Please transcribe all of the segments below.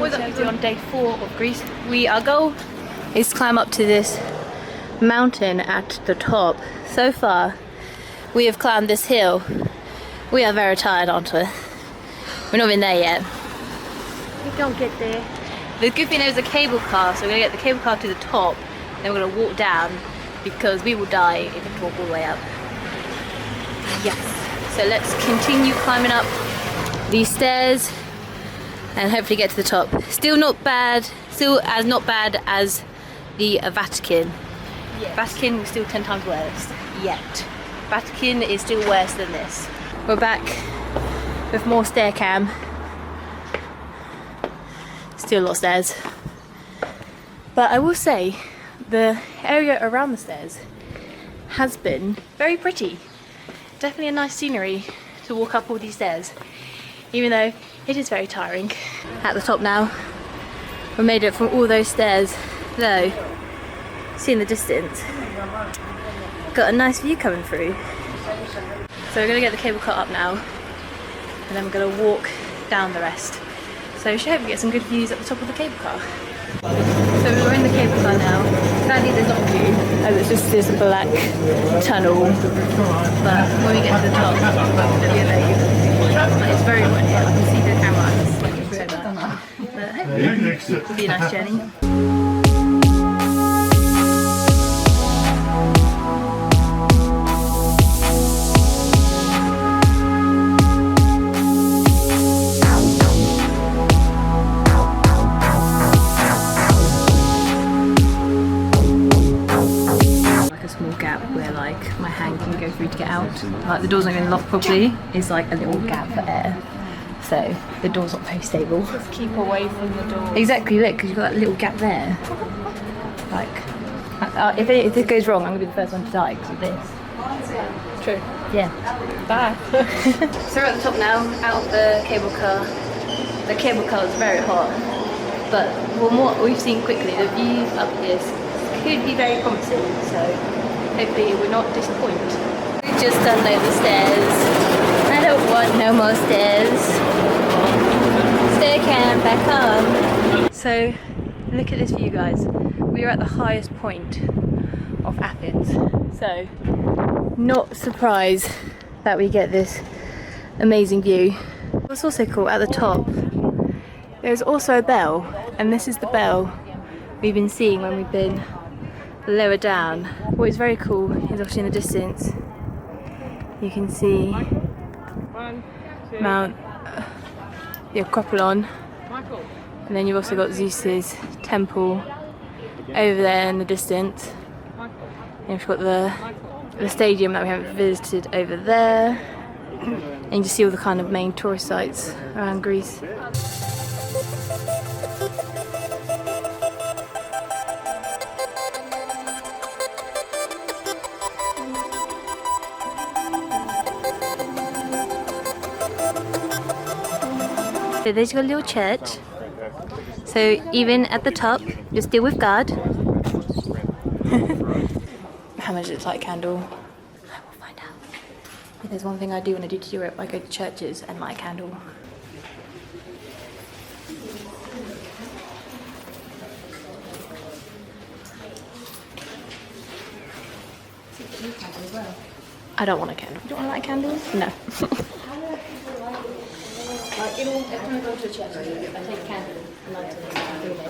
What are we going to do on day 4 of Greece? Our goal is to climb up to this mountain at the top. So far, we have climbed this hill. We are very tired, aren't we? We're not even there yet. We don't get there. The good thing is a cable car, so we're going to get the cable car to the top, then we're going to walk down because we will die if we walk all the way up. Yes. So let's continue climbing up these stairs and hopefully get to the top. Still not bad, not bad as the Vatican. Yes. Vatican is still 10 times worse, yet. Vatican is still worse than this. We're back with more stair cam. Still a lot of stairs. But I will say, the area around the stairs has been very pretty. Definitely a nice scenery to walk up all these stairs, even though it is very tiring. At the top now, we made it from all those stairs, though, see in the distance, got a nice view coming through. So we're going to get the cable car up now, and then we're going to walk down the rest. So we should hopefully get some good views at the top of the cable car. So we're in the cable car now. Sadly there's not a view, as it's just this black tunnel. But when we get to the top, it's very wet here. I can see the camera, it's like so bad. But hopefully it'll be a nice journey. Through to get out. Like the door's not even locked properly. It's like a little gap for air. So the door's not very stable. Just keep away from the door. Exactly, look, because you've got that little gap there. Like, if this goes wrong, I'm going to be the first one to die because of this. True. Yeah. Bye. So we're at the top now, out of the cable car. The cable car is very hot. But from what we've seen quickly, the view up here could be very promising. So hopefully we're not disappointed. We've just done over stairs. I don't want no more stairs. Stair cam back on. So look at this view, guys. We are at the highest point of Athens. So not surprised that we get this amazing view. What's also cool, at the top there's also a bell, and this is the bell we've been seeing when we've been lower down. What is very cool is obviously in the distance you can see Mount the Acropolion, and then you've also got Zeus's temple over there in the distance, and you've got the stadium that we haven't visited over there, and you just see all the kind of main tourist sites around Greece. So there's your little church. So even at the top, you're still with God. How much does it light a candle? I will find out. If there's one thing I do when I do to Europe, I go to churches and light a candle. I don't want a candle. You don't want to light a candle? No. Every time I go to a church, I take a candle and light it.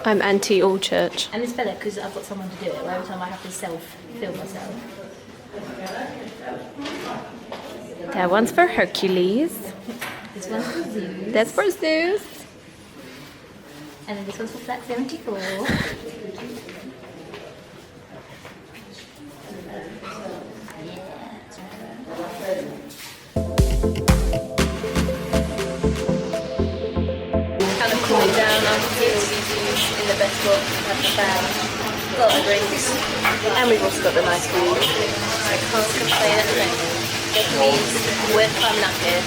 I'm anti all church. And it's better because I've got someone to do it, where every time I have to self-film myself. That one's for Hercules. This one's for Zeus. That's for Zeus. And then this one's for Flat 74. Cooling down after all these views in the best spot, have the fan, a lot of drinks, and we've also got the nice view. I can't complain at the moment. It means we're climbing up here.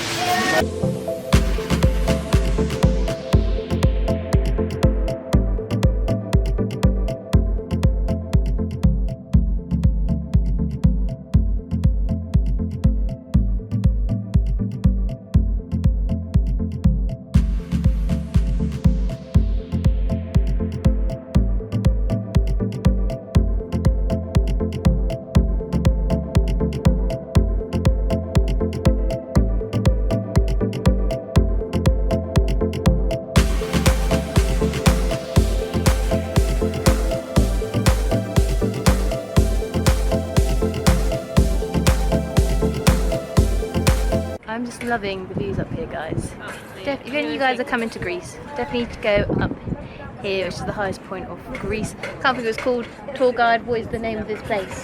I'm just loving the views up here, guys. If any of you guys are coming to Greece, definitely need to go up here, which is the highest point of Greece. Can't think it was called. Tour guide, what is the name of this place?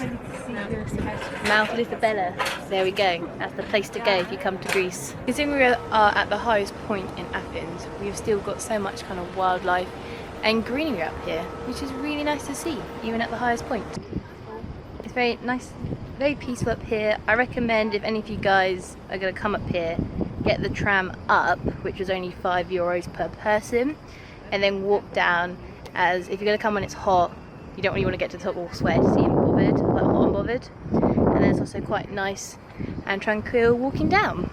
Mount Lycabettus. There we go. That's the place to go if you come to Greece. Considering we are at the highest point in Athens, we've still got so much kind of wildlife and greenery up here, which is really nice to see, even at the highest point. It's very nice, very peaceful up here. I recommend if any of you guys are going to come up here, get the tram up, which was only €5 per person, and then walk down, as if you're going to come when it's hot, you don't really want to get to the top all sweat, so you're bothered, like hot and bothered. And then it's also quite nice and tranquil walking down.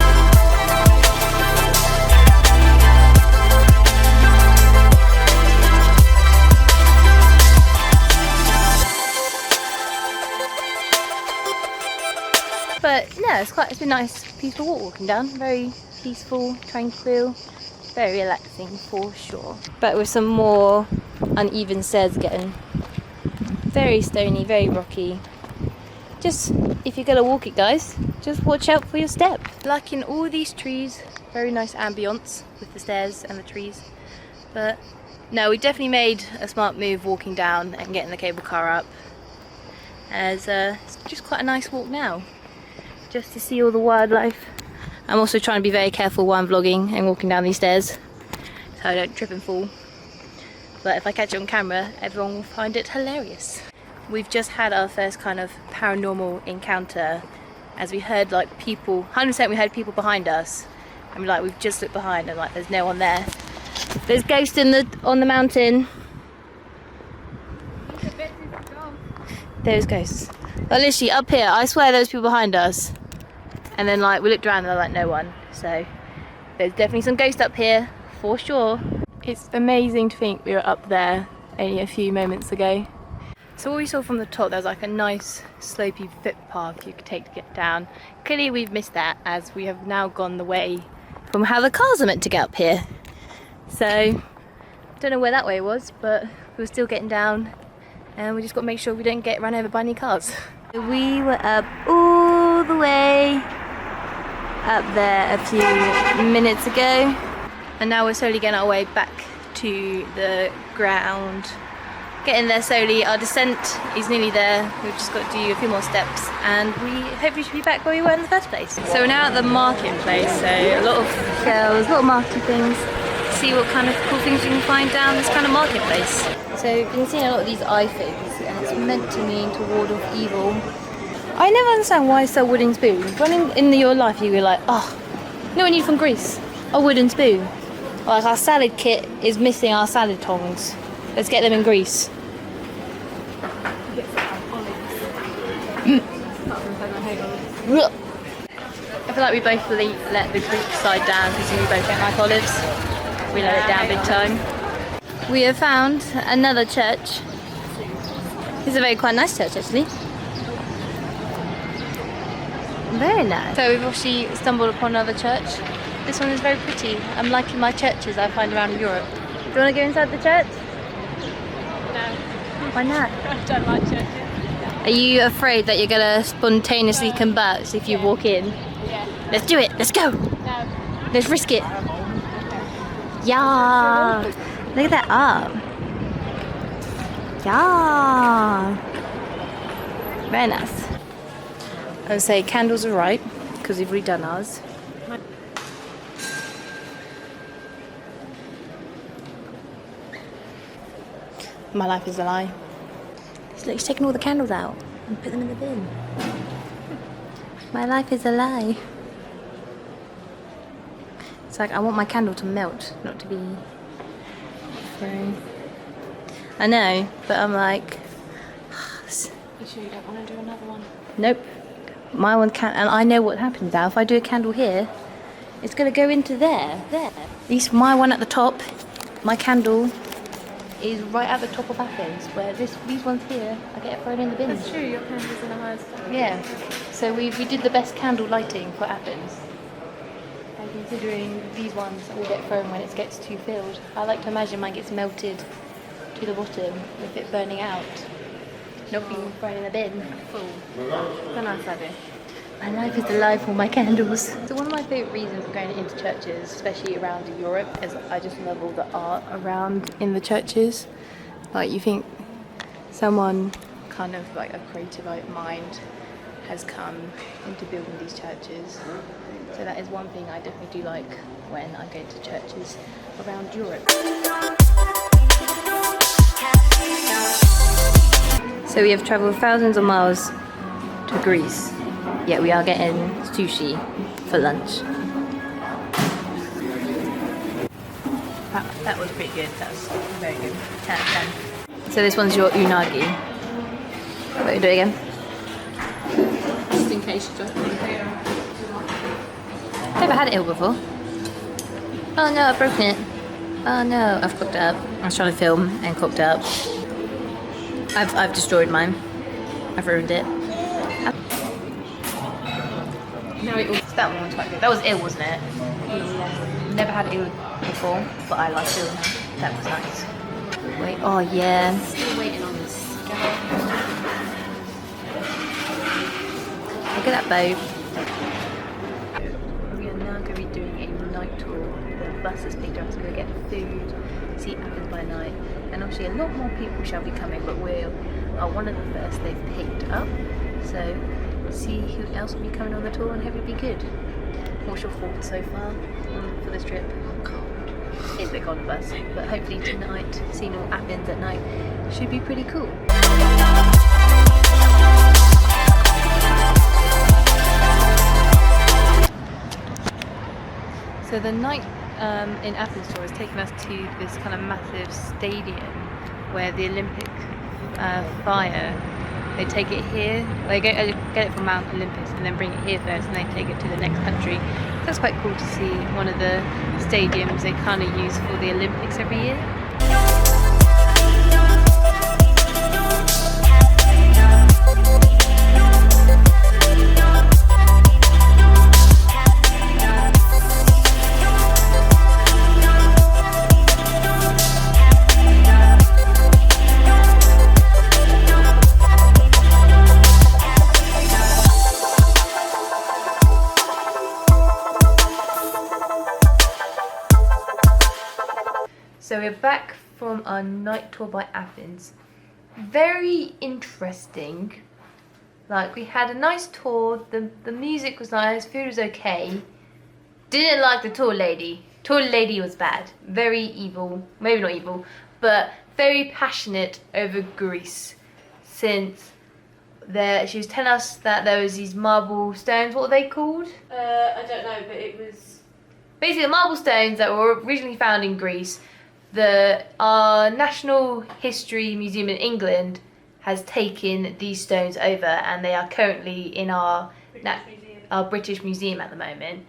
But no, it's been nice, peaceful walking down. Very peaceful, tranquil, very relaxing for sure. But with some more uneven stairs getting. Very stony, very rocky. Just, if you're gonna walk it, guys, just watch out for your step. Liking all these trees, very nice ambience with the stairs and the trees. But no, we definitely made a smart move walking down and getting the cable car up, as it's just quite a nice walk now, just to see all the wildlife. I'm also trying to be very careful while I'm vlogging and walking down these stairs, so I don't trip and fall. But if I catch it on camera, everyone will find it hilarious. We've just had our first kind of paranormal encounter, as we heard like people, 100% we heard people behind us, and we've just looked behind and like there's no one there. There's ghosts on the mountain. There's ghosts. But literally up here, I swear there's people behind us. And then like we looked around and there's like no one. So there's definitely some ghosts up here, for sure. It's amazing to think we were up there only a few moments ago. So what we saw from the top, there was like a nice slopey footpath you could take to get down. Clearly we've missed that, as we have now gone the way from how the cars are meant to get up here. So don't know where that way was, but we were still getting down, and we just got to make sure we don't get run over by any cars. We were up all the way up there a few minutes ago, and now we're slowly getting our way back to the ground. Getting there slowly. Our descent is nearly there. We've just got to do a few more steps, and we hopefully should be back where we were in the first place. So we're now at the marketplace, so a lot of shells, a lot of market things. See what kind of cool things you can find down this kind of marketplace. So you can see a lot of these eye things, and it's meant to mean to ward off evil. I never understand why I sell wooden spoons. When in your life you go like, oh, you know what you need from Greece? A wooden spoon. Like our salad kit is missing our salad tongs. Let's get them in Greece. I feel like we both let the Greek side down because we both don't like olives. We let it down big time. We have found another church. It's a very quite nice church actually. Very nice. So we've actually stumbled upon another church. This one is very pretty. I'm liking my churches I find around Europe. Do you want to go inside the church? No. Why not? I don't like churches. Are you afraid that you're going to spontaneously combust if you walk in? Yeah. Let's do it. Let's go. No. Let's risk it. Yeah. Look at that up. Yeah. Very nice. I would say candles are right because we've redone ours. My life is a lie. Look, he's taking all the candles out and put them in the bin. My life is a lie. It's like I want my candle to melt, not to be thrown. I know, but I'm like, You sure you don't want to do another one? nope. My one can't, and I know what happens now. If I do a candle here, it's going to go into there. At least my one at the top, my candle is right at the top of Athens, where these ones here, I get thrown in the bin. That's true, your candle's in the highest spot. Yeah, so we did the best candle lighting for Athens. And considering these ones will get thrown when it gets too filled, I like to imagine mine gets melted to the bottom with it burning out, not being thrown in the bin. Full. It's a nice idea. My life is alive for my candles. So one of my favourite reason for going into churches, especially around Europe, is I just love all the art around in the churches. Like, you think someone kind of like a creative mind has come into building these churches. So that is one thing I definitely do like when I go to churches around Europe. So we have travelled thousands of miles to Greece, yet we are getting sushi for lunch. That was pretty good, that was very good. 10 out of 10. So this one's your unagi. Wait, do it again. Just in case you don't want to hear. Never had it ill before. Oh no, I've broken it. Oh no, I've cooked it up. I was trying to film and cooked it up. I've destroyed mine. I've ruined it. No, it was. That one was quite good. That was ill, wasn't it? Yeah. Never had ill before, but I like ill now. That was nice. Wait, oh yeah. Still waiting on this. Look at that boat. We are now going to be doing a night tour. The bus has picked us up to go get food, see Athens by night, and obviously a lot more people shall be coming, but we are one of the first they've picked up. So see who else will be coming on the tour and hope it'll be good. What's your thoughts so far for this trip? Cold. It's a bit cold on the bus, but hopefully tonight, seeing all Athens at night should be pretty cool. So the night in Athens tour has taken us to this kind of massive stadium where the Olympic fire, they take it here, they get it from Mount Olympus and then bring it here first and they take it to the next country. So that's quite cool to see one of the stadiums they kind of use for the Olympics every year. So we're back from our night tour by Athens. Very interesting. Like, we had a nice tour, the music was nice, food was okay. Didn't like the tour lady. Tour lady was bad. Very evil, maybe not evil, but very passionate over Greece. Since she was telling us that there was these marble stones, what were they called? I don't know, but it was Basically marble stones that were originally found in Greece. Our National History Museum in England has taken these stones over and they are currently in our British Museum at the moment.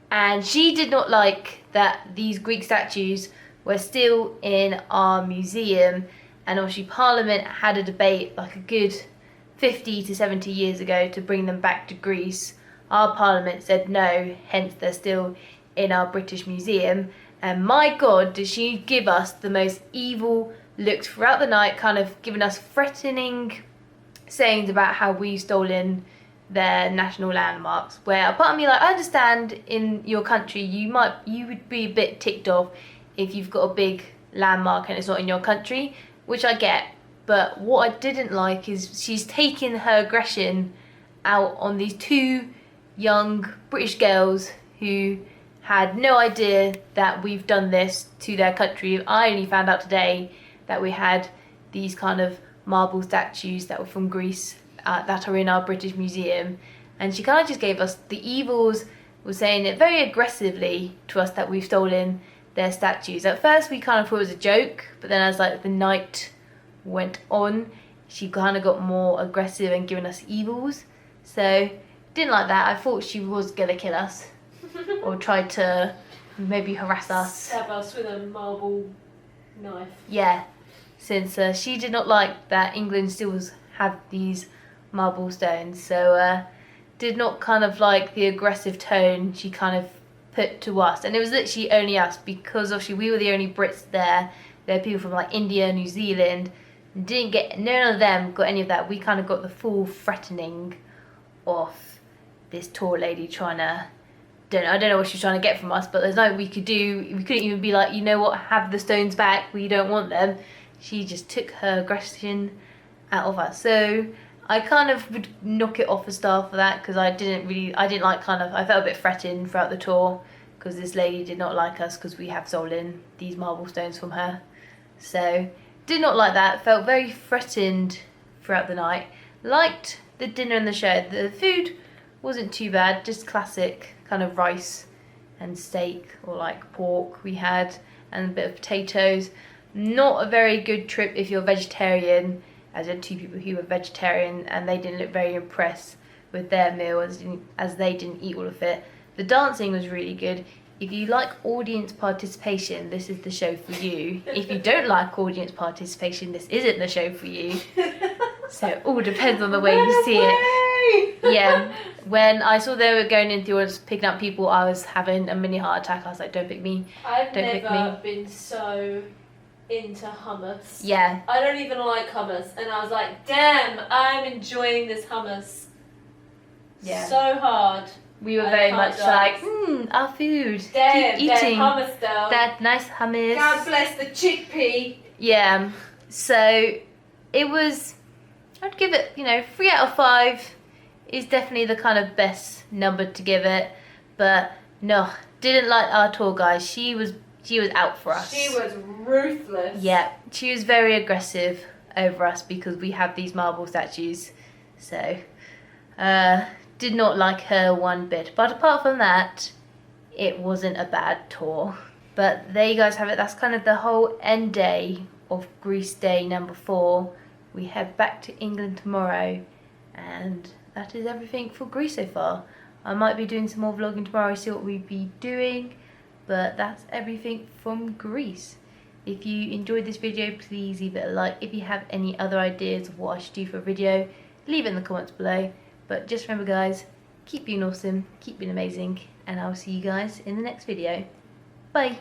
And she did not like that these Greek statues were still in our museum, and obviously Parliament had a debate like a good 50 to 70 years ago to bring them back to Greece. Our Parliament said no, hence they're still in our British Museum. And my God, did she give us the most evil looks throughout the night, kind of giving us threatening sayings about how we've stolen their national landmarks. Where a part of me, like, I understand in your country you would be a bit ticked off if you've got a big landmark and it's not in your country, which I get. But what I didn't like is she's taking her aggression out on these two young British girls who had no idea that we've done this to their country. I only found out today that we had these kind of marble statues that were from Greece that are in our British Museum. And she kind of just gave us the evils, was saying it very aggressively to us that we've stolen their statues. At first we kind of thought it was a joke, but then as like the night went on, she kind of got more aggressive and giving us evils. So didn't like that. I thought she was gonna kill us. Or tried to maybe harass us. Stab us with a marble knife. Yeah, since she did not like that England still have these marble stones, so did not kind of like the aggressive tone she kind of put to us. And it was literally only us, because obviously we were the only Brits there. There were people from like India, New Zealand, didn't get, none of them got any of that. We kind of got the full threatening of this tour lady trying to I don't know what she was trying to get from us, but there's nothing we could do. We couldn't even be like, you know what, have the stones back, we don't want them. She just took her aggression out of us. So I kind of would knock it off a star for that, because I felt a bit threatened throughout the tour, because this lady did not like us because we have stolen these marble stones from her. So did not like that, felt very threatened throughout the night. Liked the dinner and the show. The food wasn't too bad, just classic kind of rice and steak, or like pork we had, and a bit of potatoes. Not a very good trip if you're vegetarian, as I had 2 people who were vegetarian and they didn't look very impressed with their meal as they didn't eat all of it. The dancing was really good. If you like audience participation, this is the show for you. If you don't like audience participation, this isn't the show for you. So it all depends on the way you see it. Yeah, when I saw they were going into the audience picking up people, I was having a mini heart attack. I was like, don't pick me. I've Don't pick never me. been so into hummus. Yeah. I don't even like hummus, and I was like, damn, I'm enjoying this hummus. Yeah. So hard. We were I very can't much like, dance. our food. Damn, Keep that eating hummus though. that nice hummus. God bless the chickpea. Yeah, so it was, I'd give it, 3 out of 5 is definitely the kind of best number to give it. But no, didn't like our tour guide. She was out for us. She was ruthless. Yeah, she was very aggressive over us because we have these marble statues. So, did not like her one bit. But apart from that, it wasn't a bad tour. But there you guys have it. That's kind of the whole end day of Greece day number 4. We head back to England tomorrow, and that is everything for Greece so far. I might be doing some more vlogging tomorrow, see what we'd be doing, but that's everything from Greece. If you enjoyed this video, please leave it a like. If you have any other ideas of what I should do for a video, leave it in the comments below. But just remember guys, keep being awesome, keep being amazing, and I'll see you guys in the next video. Bye!